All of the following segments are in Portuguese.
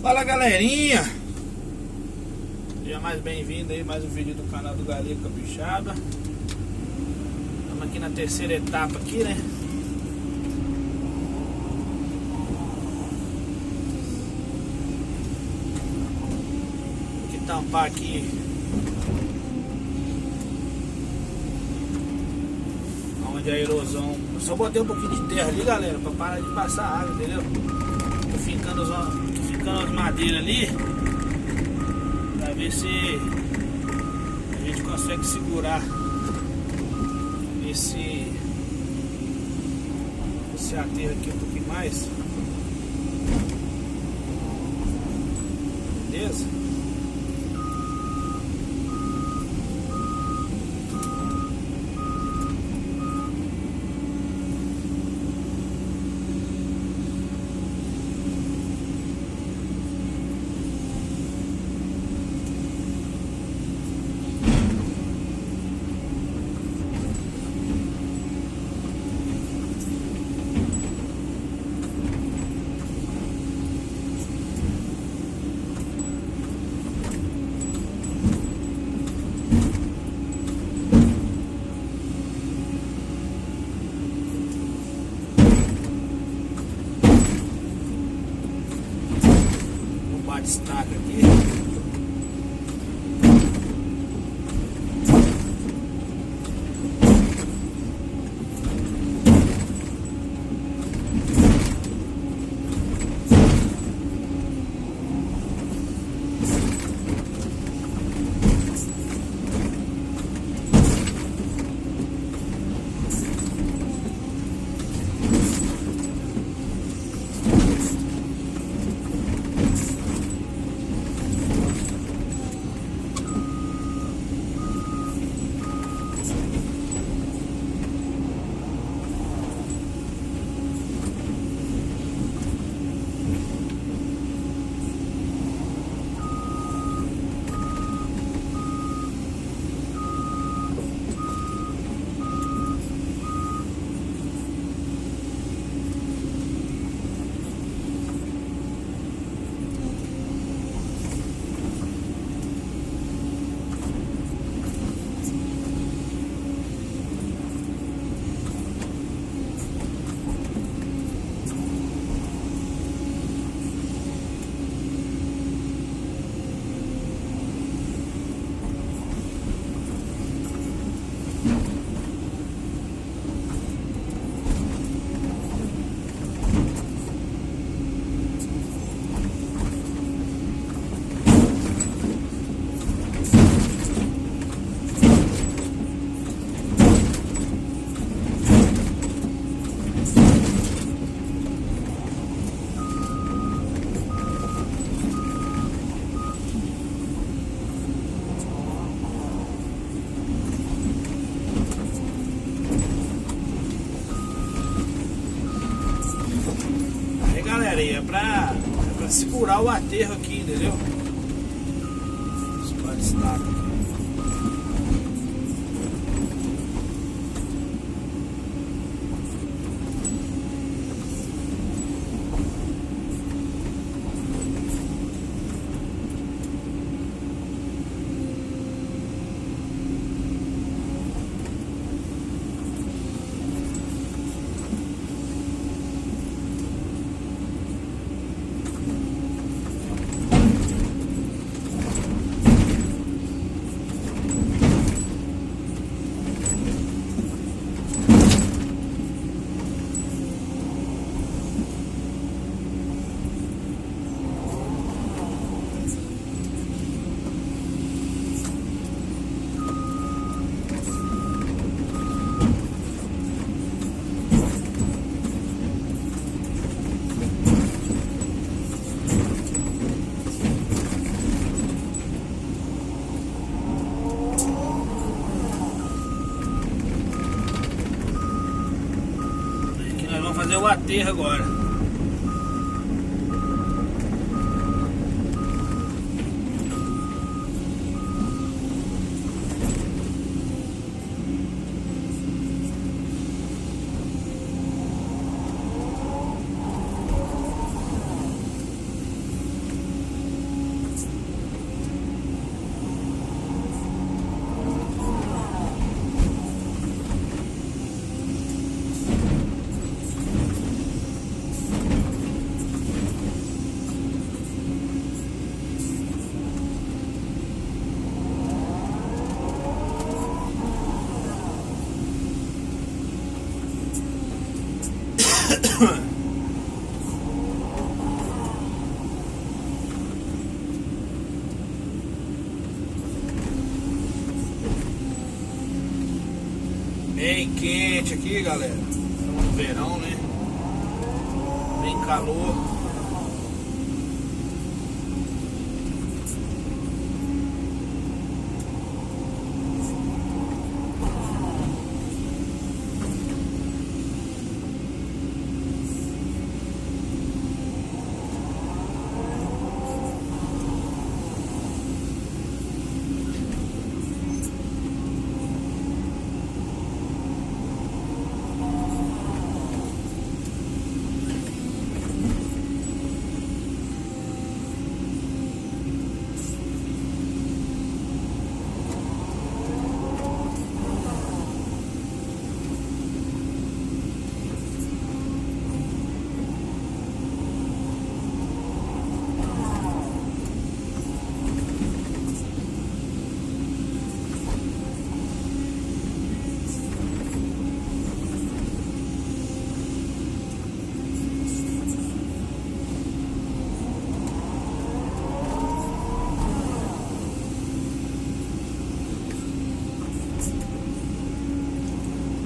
Fala galerinha, seja mais bem-vindo aí, mais um vídeo do canal do Galego Capixaba. Estamos aqui na terceira etapa aqui, né? Tem que tampar aqui onde a erosão. Eu só botei um pouquinho de terra ali, galera, para parar de passar água, entendeu? Tô fincando as madeiras ali pra ver se a gente consegue segurar esse aterro aqui um pouquinho mais. Beleza? Destaca aqui. É pra segurar o aterro aqui, entendeu? Isso pode estar. Fazer o aterro agora. Bem quente aqui, galera. Estamos no verão, né? Bem calor.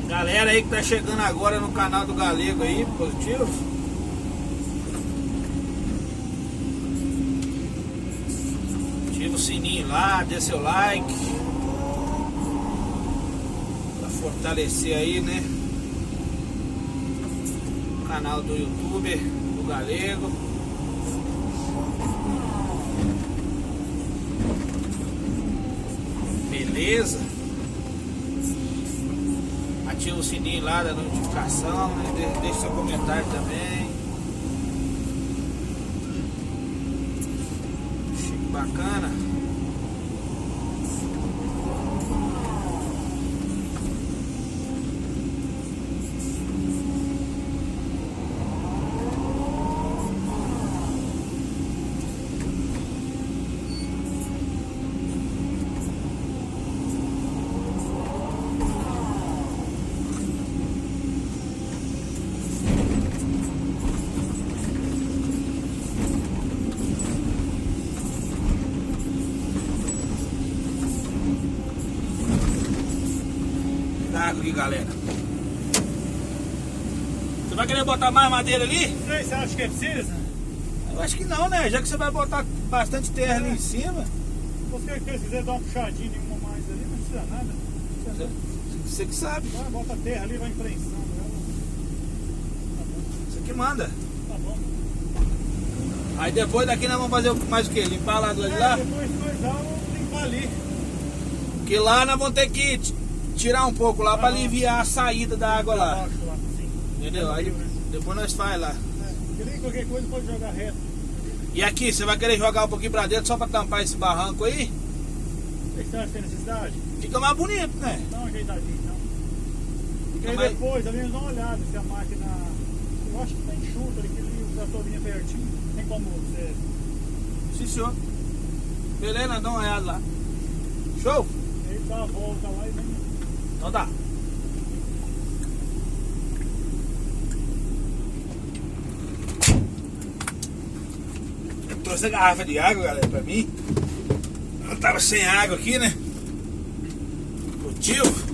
Galera aí que tá chegando agora no canal do Galego aí, positivo. Ativa o sininho lá, dê seu like. Pra fortalecer aí, né? O canal do YouTube, do Galego. Beleza? Ativa o sininho lá da notificação, né? Deixa seu comentário também. Chique, bacana. Aqui, galera. Você vai querer botar mais madeira ali? Você acha que precisa? Eu acho que não, né? Já que você vai botar bastante terra ali em cima. Você quiser dar uma puxadinha nenhuma mais ali, não precisa nada. Você que sabe. Vai, bota a terra ali, vai imprensando ela. Tá bom. Você que manda. Tá bom. Aí depois daqui nós vamos fazer mais o quê? Limpar lá do lado de lá? Depois coisar, vamos limpar ali. Porque lá nós vamos ter que tirar um pouco lá para aliviar a saída da água lá. Abaixo lá, sim. Entendeu? Aí depois nós faz lá. Querer qualquer coisa pode jogar reto. E aqui, você vai querer jogar um pouquinho pra dentro só pra tampar esse barranco aí? Você acha que tem necessidade? Fica mais bonito, né? Dá uma ajeitadinha então. E aí mais... depois ali nós dá uma olhada se a máquina. Eu acho que tá enxuta ali, que ali o trator vinha pertinho. Tem como você. Sim, senhor. Beleza, nós dá uma olhada lá. Show? E aí dá a volta lá e vem. Então tá. Eu trouxe a garrafa de água, galera, pra mim. Eu tava sem água aqui, né? O tio.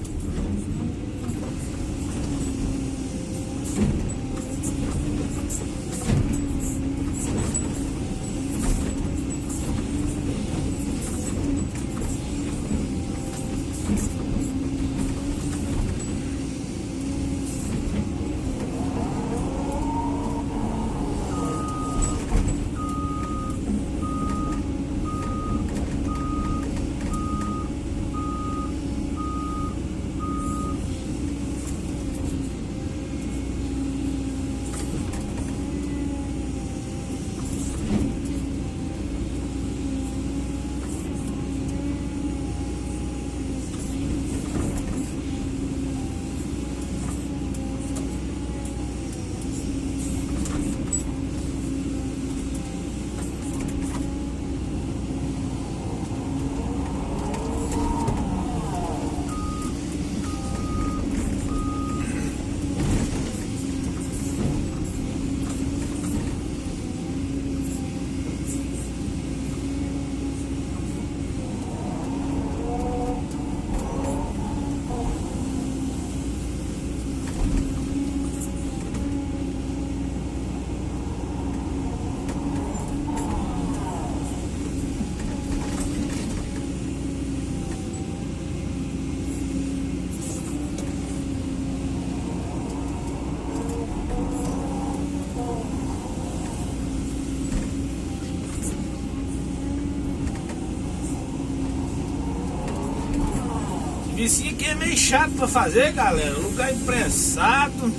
Vizinho aqui é meio chato pra fazer, galera. Lugar imprensado.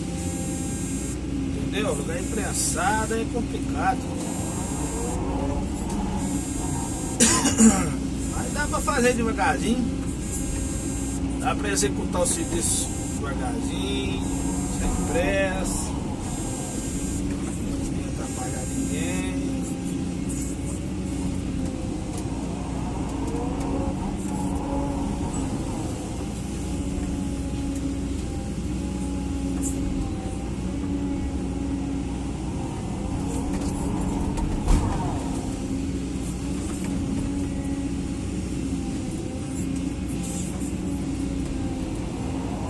Entendeu? Lugar imprensado é complicado. Mas dá pra fazer devagarzinho. Dá pra executar o serviço devagarzinho, sem pressa. Sem atrapalhar ninguém.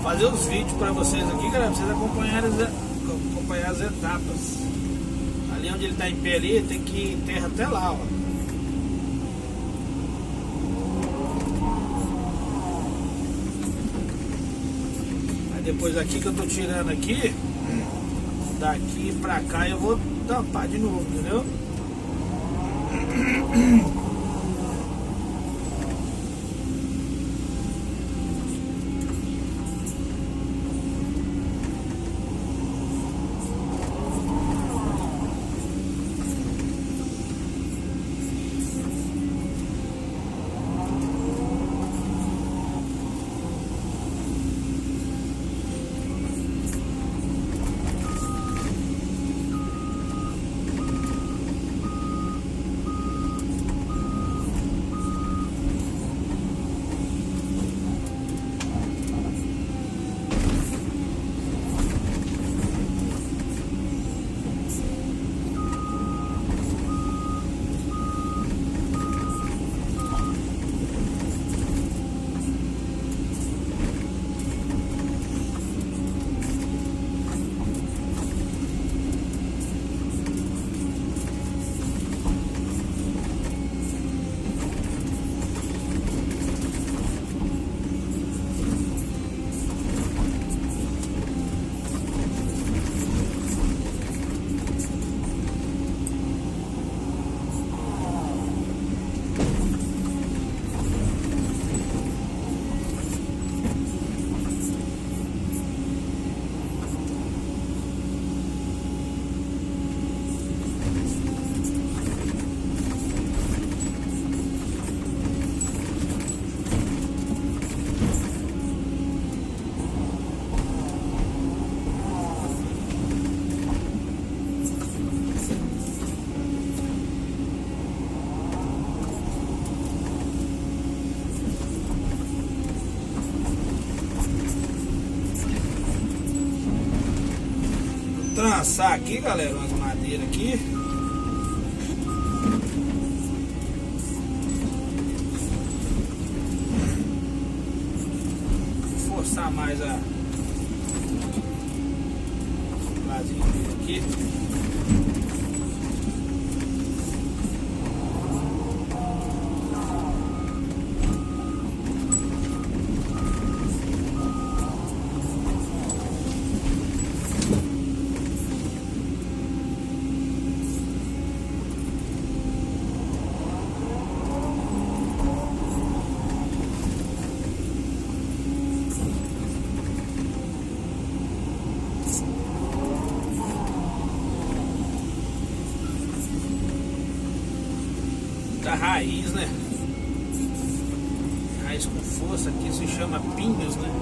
Fazer os vídeos para vocês aqui, galera, pra vocês acompanhar as etapas. Ali onde ele tá em pé ali, tem que ir terra até lá, ó. Aí depois aqui que eu tô tirando aqui, daqui pra cá eu vou tampar de novo, entendeu? Trançar aqui, galera, umas madeiras aqui. Forçar mais a lazinha aqui. Da raiz, né? Raiz com força, aqui se chama pinhos, né?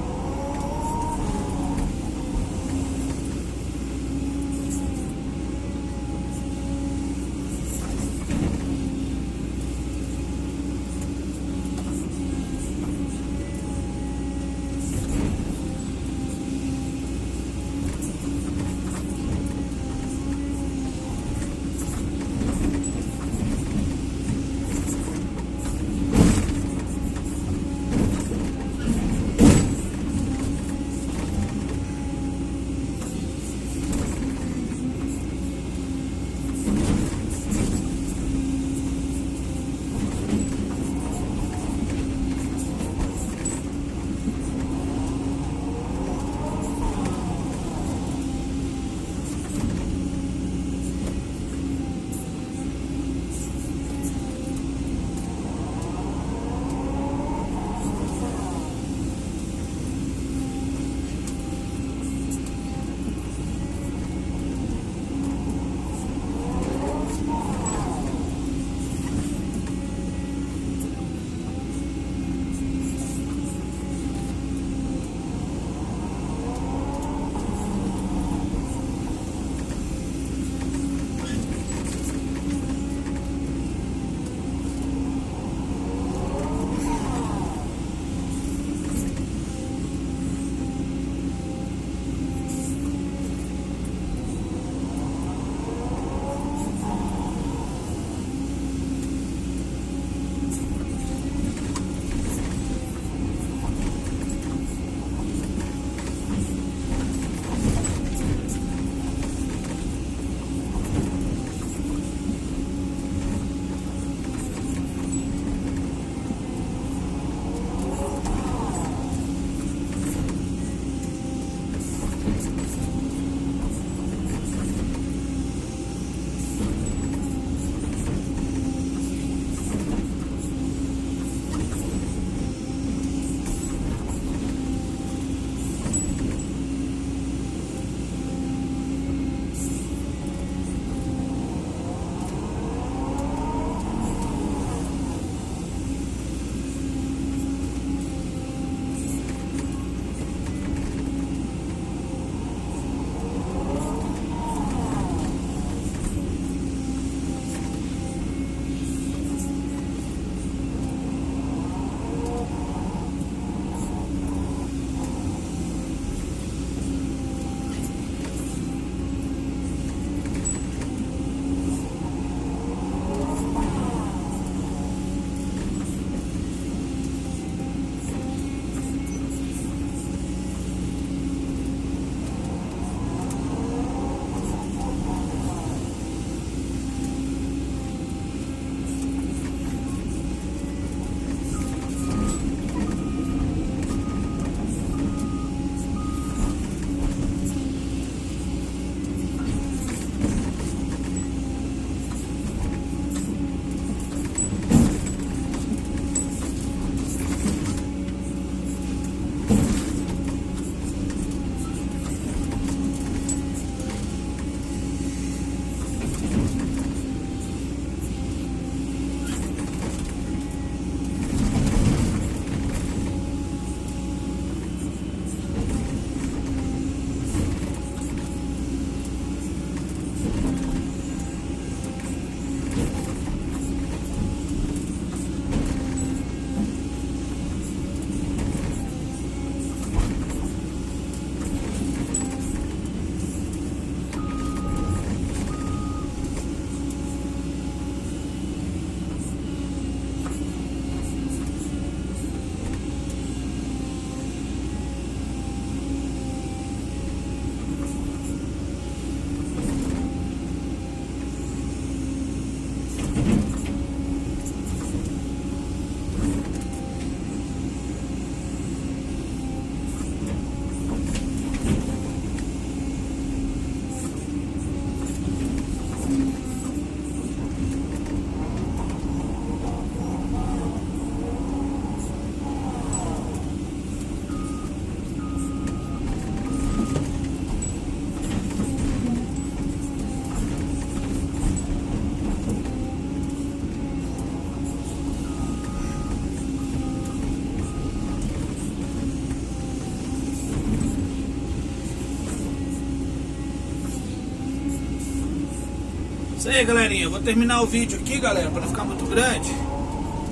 Isso aí, galerinha. Eu vou terminar o vídeo aqui, galera, para não ficar muito grande.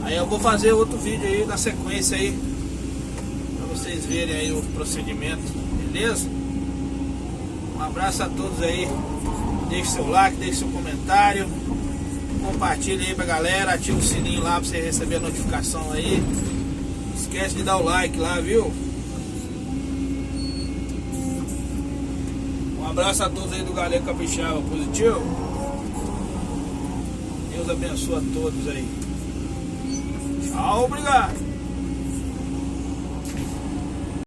Aí eu vou fazer outro vídeo aí na sequência aí, para vocês verem aí o procedimento, beleza? Um abraço a todos aí. Deixe seu like, deixe seu comentário, compartilhe aí pra galera, ativa o sininho lá pra você receber a notificação aí. Não esquece de dar o like lá, viu? Um abraço a todos aí do Galego Capixaba Positivo. Deus abençoe a todos aí. Tchau, obrigado.